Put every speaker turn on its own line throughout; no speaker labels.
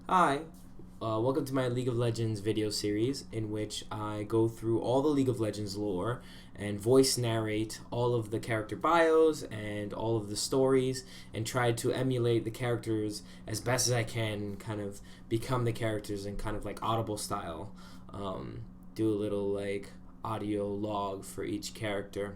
Hi, welcome to my League of Legends video series in which I go through all the League of Legends lore and voice narrate all of the character bios and all of the stories and try to emulate the characters as best as I can, kind of become the characters in kind of like Audible style. Do a little like audio log for each character.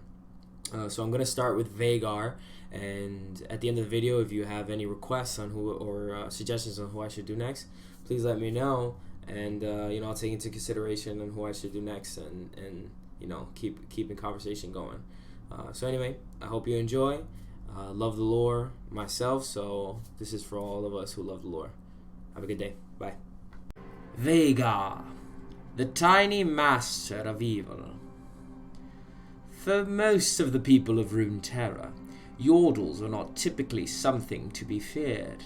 So I'm going to start with Veigar, and at the end of the video, if you have any requests on who or suggestions on who I should do next, please let me know, and I'll take into consideration on who I should do next, and keeping conversation going. So anyway, I hope you enjoy. Love the lore myself, so this is for all of us who love the lore. Have a good day. Bye. Veigar, the tiny master of evil. For most of the people of Runeterra, Yordles are not typically something to be feared.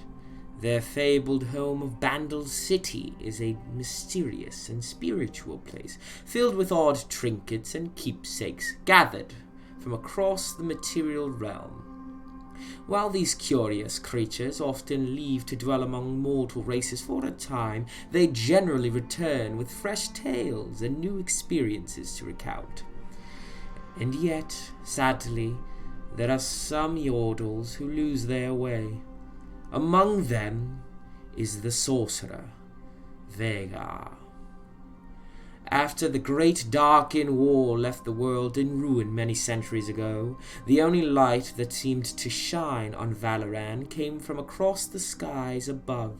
Their fabled home of Bandle City is a mysterious and spiritual place, filled with odd trinkets and keepsakes gathered from across the material realm. While these curious creatures often leave to dwell among mortal races for a time, they generally return with fresh tales and new experiences to recount. And yet, sadly, there are some Yordles who lose their way. Among them is the sorcerer, Veigar. After the Great Darkin War left the world in ruin many centuries ago, the only light that seemed to shine on Valoran came from across the skies above.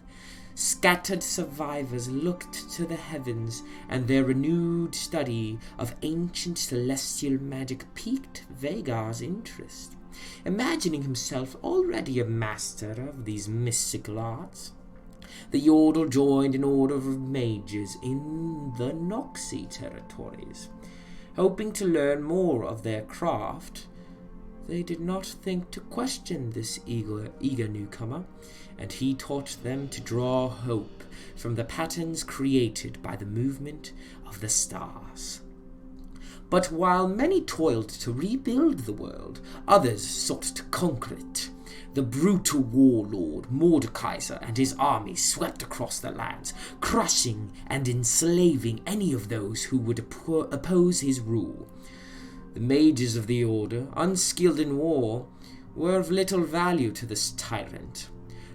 Scattered survivors looked to the heavens, and their renewed study of ancient celestial magic piqued Veigar's interest. Imagining himself already a master of these mystical arts, the Yordle joined an order of mages in the Noxie territories. Hoping to learn more of their craft, they did not think to question this eager newcomer, and he taught them to draw hope from the patterns created by the movement of the stars. But while many toiled to rebuild the world, others sought to conquer it. The brutal warlord Mordekaiser and his army swept across the lands, crushing and enslaving any of those who would oppose his rule. The mages of the order, unskilled in war, were of little value to this tyrant.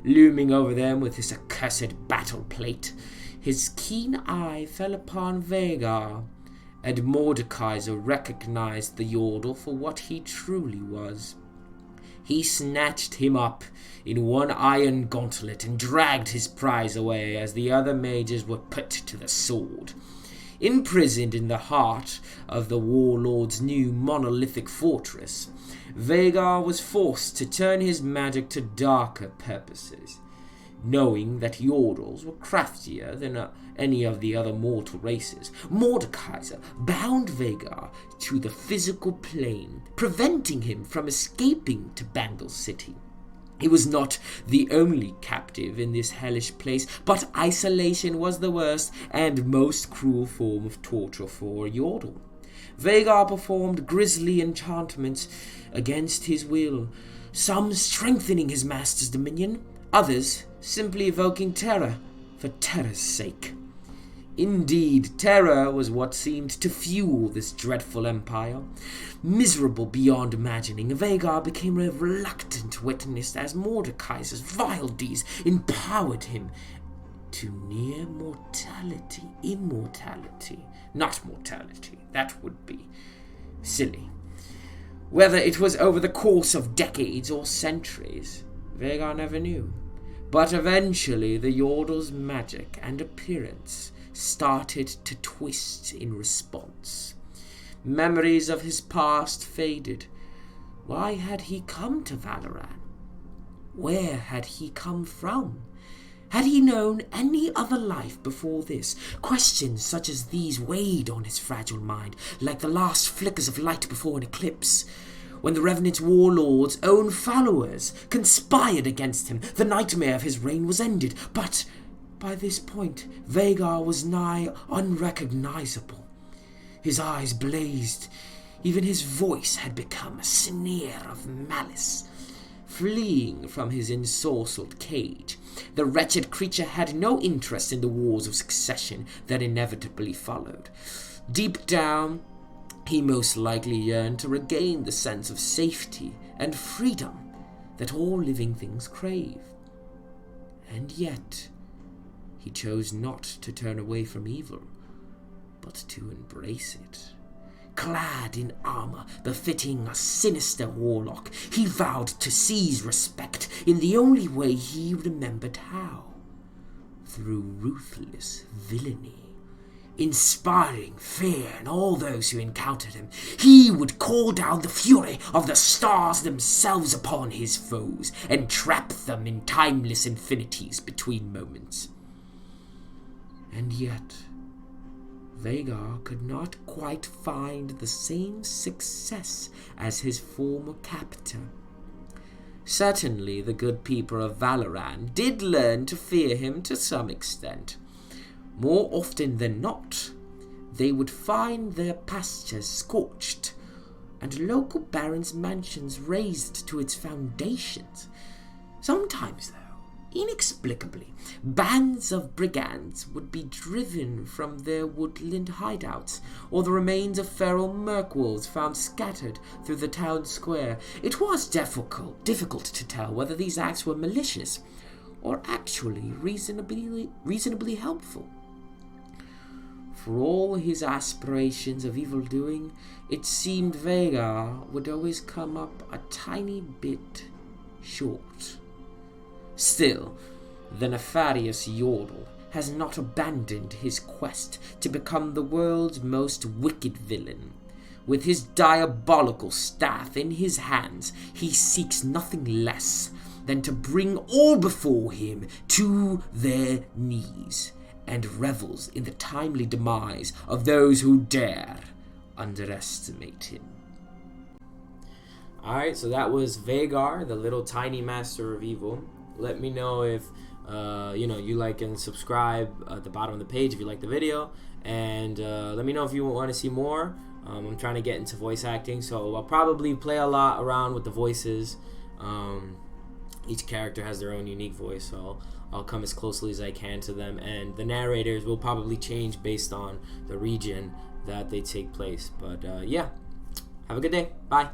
Looming over them with his accursed battle plate, his keen eye fell upon Veigar, and Mordekaiser recognized the Yordle for what he truly was. He snatched him up in one iron gauntlet and dragged his prize away as the other mages were put to the sword. Imprisoned in the heart of the warlord's new monolithic fortress, Veigar was forced to turn his magic to darker purposes. Knowing that Yordles were craftier than any of the other mortal races, Mordekaiser bound Veigar to the physical plane, preventing him from escaping to Bandle City. He was not the only captive in this hellish place, but isolation was the worst and most cruel form of torture for a Yordle. Veigar performed grisly enchantments against his will, some strengthening his master's dominion, others simply evoking terror for terror's sake. Indeed, terror was what seemed to fuel this dreadful empire. Miserable beyond imagining, Veigar became a reluctant witness as Mordekaiser's vile deeds empowered him to near immortality. Not mortality, that would be silly. Whether it was over the course of decades or centuries, Veigar never knew. But eventually the Yordle's magic and appearance started to twist in response. Memories of his past faded. Why had he come to Valoran? Where had he come from? Had he known any other life before this? Questions such as these weighed on his fragile mind, like the last flickers of light before an eclipse. When the Revenant warlord's own followers conspired against him, the nightmare of his reign was ended. But by this point, Veigar was nigh unrecognizable. His eyes blazed. Even his voice had become a sneer of malice.
fleeing from his ensorcelled cage. The wretched creature had no interest in the wars of succession that inevitably followed. Deep down, he most likely yearned to regain the sense of safety and freedom that all living things crave. And yet, he chose not to turn away from evil, but to embrace it. Clad in armor befitting a sinister warlock, he vowed to seize respect in the only way he remembered how: through ruthless villainy. Inspiring fear in all those who encountered him, he would call down the fury of the stars themselves upon his foes, and trap them in timeless infinities between moments. And yet, Veigar could not quite find the same success as his former captor. Certainly, the good people of Valoran did learn to fear him to some extent. More often than not, they would find their pastures scorched, and local barons' mansions razed to its foundations. Sometimes, though, inexplicably, bands of brigands would be driven from their woodland hideouts, or the remains of feral merkwolves found scattered through the town square. It was difficult to tell whether these acts were malicious or actually reasonably helpful. For all his aspirations of evil-doing, it seemed Veigar would always come up a tiny bit short. Still, the nefarious Yordle has not abandoned his quest to become the world's most wicked villain. With his diabolical staff in his hands, he seeks nothing less than to bring all before him to their knees, and revels in the timely demise of those who dare underestimate him.
Alright, so that was Veigar, the little tiny master of evil. Let me know if you like and subscribe at the bottom of the page if you like the video, and let me know if you want to see more. I'm trying to get into voice acting, so I'll probably play a lot around with the voices. Each character has their own unique voice, so I'll come as closely as I can to them, and the narrators will probably change based on the region that they take place. But yeah, have a good day. Bye.